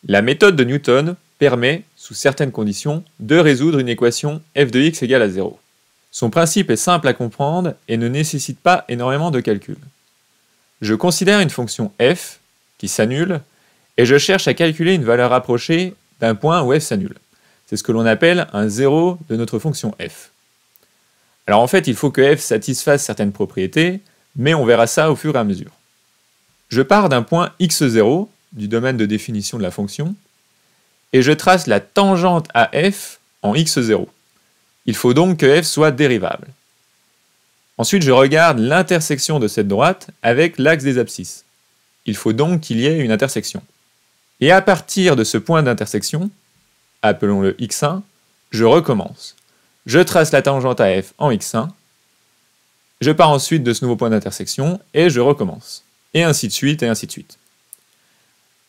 La méthode de Newton permet, sous certaines conditions, de résoudre une équation f de x égale à 0. Son principe est simple à comprendre et ne nécessite pas énormément de calcul. Je considère une fonction f qui s'annule et je cherche à calculer une valeur approchée d'un point où f s'annule. C'est ce que l'on appelle un 0 de notre fonction f. Alors en fait, il faut que f satisfasse certaines propriétés, mais on verra ça au fur et à mesure. Je pars d'un point x0, du domaine de définition de la fonction, et je trace la tangente à f en x0. Il faut donc que f soit dérivable. Ensuite, je regarde l'intersection de cette droite avec l'axe des abscisses. Il faut donc qu'il y ait une intersection. Et à partir de ce point d'intersection, appelons-le x1, je recommence. Je trace la tangente à f en x1, je pars ensuite de ce nouveau point d'intersection et je recommence. Et ainsi de suite, et ainsi de suite.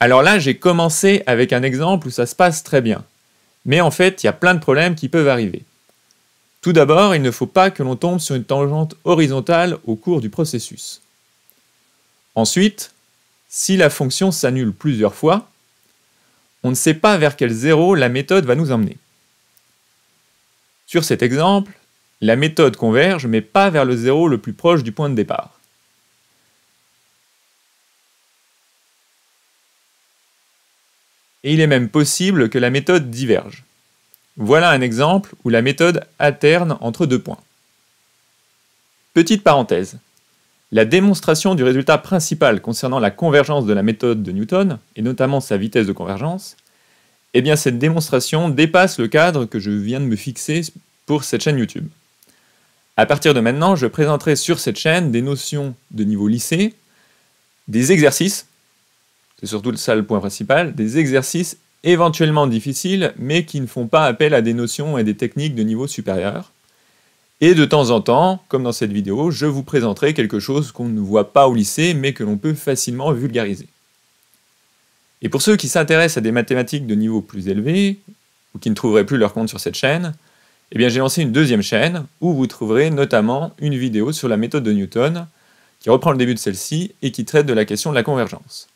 Alors là, j'ai commencé avec un exemple où ça se passe très bien. Mais en fait, il y a plein de problèmes qui peuvent arriver. Tout d'abord, il ne faut pas que l'on tombe sur une tangente horizontale au cours du processus. Ensuite, si la fonction s'annule plusieurs fois, on ne sait pas vers quel zéro la méthode va nous emmener. Sur cet exemple, la méthode converge, mais pas vers le zéro le plus proche du point de départ. Et il est même possible que la méthode diverge. Voilà un exemple où la méthode alterne entre deux points. Petite parenthèse. La démonstration du résultat principal concernant la convergence de la méthode de Newton, et notamment sa vitesse de convergence, eh bien cette démonstration dépasse le cadre que je viens de me fixer pour cette chaîne YouTube. À partir de maintenant, je présenterai sur cette chaîne des notions de niveau lycée, des exercices, c'est surtout ça le point principal, des exercices éventuellement difficiles, mais qui ne font pas appel à des notions et des techniques de niveau supérieur. Et de temps en temps, comme dans cette vidéo, je vous présenterai quelque chose qu'on ne voit pas au lycée, mais que l'on peut facilement vulgariser. Et pour ceux qui s'intéressent à des mathématiques de niveau plus élevé, ou qui ne trouveraient plus leur compte sur cette chaîne, eh bien j'ai lancé une deuxième chaîne, où vous trouverez notamment une vidéo sur la méthode de Newton, qui reprend le début de celle-ci, et qui traite de la question de la convergence.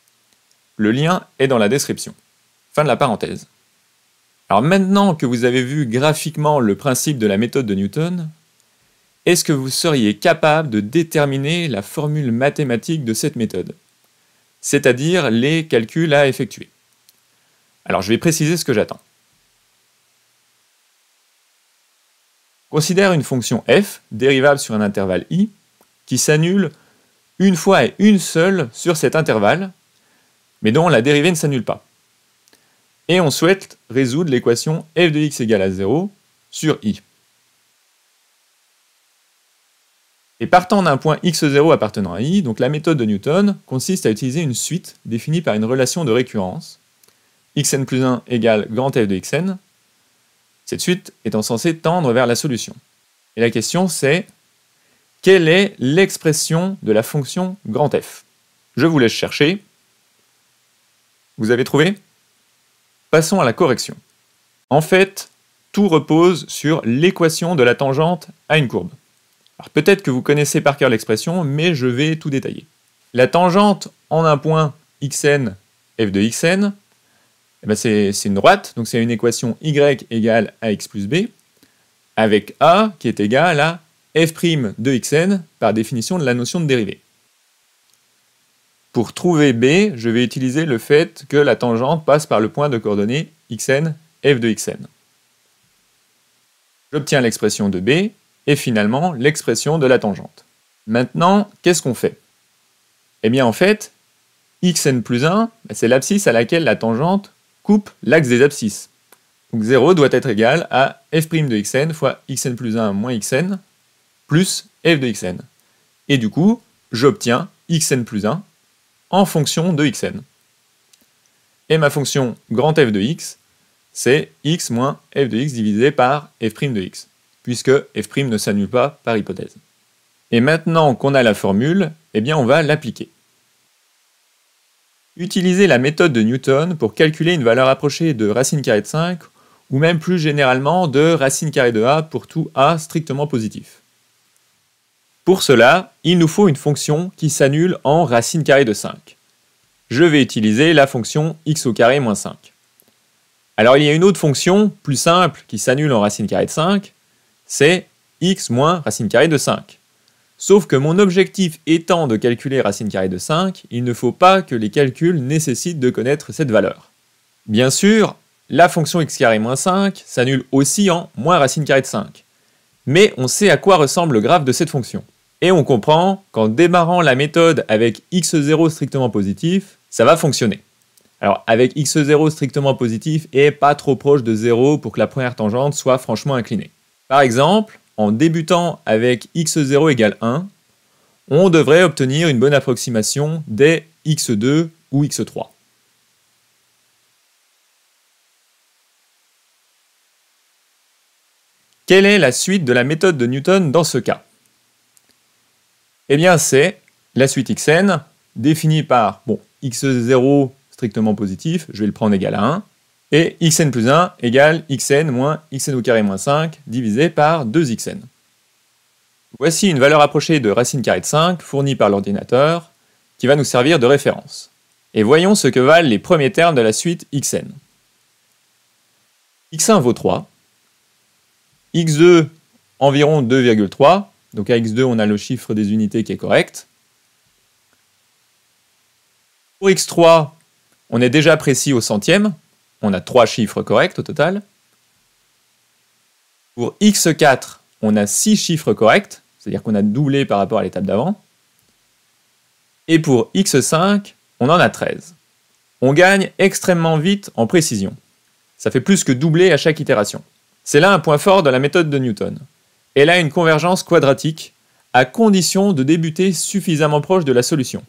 Le lien est dans la description. Fin de la parenthèse. Alors maintenant que vous avez vu graphiquement le principe de la méthode de Newton, est-ce que vous seriez capable de déterminer la formule mathématique de cette méthode, c'est-à-dire les calculs à effectuer? Alors je vais préciser ce que j'attends. Considère une fonction f, dérivable sur un intervalle i, qui s'annule une fois et une seule sur cet intervalle, mais dont la dérivée ne s'annule pas. Et on souhaite résoudre l'équation f de x égale à 0 sur i. Et partant d'un point x0 appartenant à i, donc la méthode de Newton consiste à utiliser une suite définie par une relation de récurrence, xn plus 1 égale grand f de xn, cette suite étant censée tendre vers la solution. Et la question c'est, quelle est l'expression de la fonction grand f? Je vous laisse chercher. Vous avez trouvé? Passons à la correction. En fait, tout repose sur l'équation de la tangente à une courbe. Alors peut-être que vous connaissez par cœur l'expression, mais je vais tout détailler. La tangente en un point xn, f de xn, eh ben c'est une droite, donc c'est une équation y égale à x plus b, avec a qui est égal à f' de xn par définition de la notion de dérivée. Pour trouver b, je vais utiliser le fait que la tangente passe par le point de coordonnées xn, f de xn. J'obtiens l'expression de b, et finalement l'expression de la tangente. Maintenant, qu'est-ce qu'on fait? Eh bien en fait, xn plus 1, c'est l'abscisse à laquelle la tangente coupe l'axe des abscisses. Donc 0 doit être égal à f' de xn fois xn plus 1 moins xn plus f de xn. Et du coup, j'obtiens xn plus 1 en fonction de xn. Et ma fonction grand f de x, c'est x moins f de x divisé par f' de x, puisque f' ne s'annule pas par hypothèse. Et maintenant qu'on a la formule, eh bien on va l'appliquer. Utilisez la méthode de Newton pour calculer une valeur approchée de racine carrée de 5, ou même plus généralement de racine carrée de a pour tout a strictement positif. Pour cela, il nous faut une fonction qui s'annule en racine carrée de 5. je vais utiliser la fonction x au carré moins 5. Alors il y a une autre fonction, plus simple, qui s'annule en racine carrée de 5, c'est x moins racine carrée de 5. Sauf que mon objectif étant de calculer racine carrée de 5, il ne faut pas que les calculs nécessitent de connaître cette valeur. Bien sûr, la fonction x carré moins 5 s'annule aussi en moins racine carrée de 5. Mais on sait à quoi ressemble le graphe de cette fonction. Et on comprend qu'en démarrant la méthode avec x0 strictement positif, ça va fonctionner. Alors avec x0 strictement positif et pas trop proche de 0 pour que la première tangente soit franchement inclinée. Par exemple, en débutant avec x0 égale 1, on devrait obtenir une bonne approximation des x2 ou x3. Quelle est la suite de la méthode de Newton dans ce cas? Eh bien, c'est la suite xn définie par x0 strictement positif, je vais le prendre égal à 1, et xn plus 1 égale xn moins xn au carré moins 5 divisé par 2xn. Voici une valeur approchée de racine carrée de 5 fournie par l'ordinateur qui va nous servir de référence. Et voyons ce que valent les premiers termes de la suite xn. x1 vaut 3, x2 environ 2,3, donc à x2 on a le chiffre des unités qui est correct. Pour x3, on est déjà précis au centième, on a 3 chiffres corrects au total. Pour x4, on a 6 chiffres corrects, c'est-à-dire qu'on a doublé par rapport à l'étape d'avant. Et pour x5, on en a 13. On gagne extrêmement vite en précision. Ça fait plus que doubler à chaque itération. C'est là un point fort de la méthode de Newton. Elle a une convergence quadratique, à condition de débuter suffisamment proche de la solution.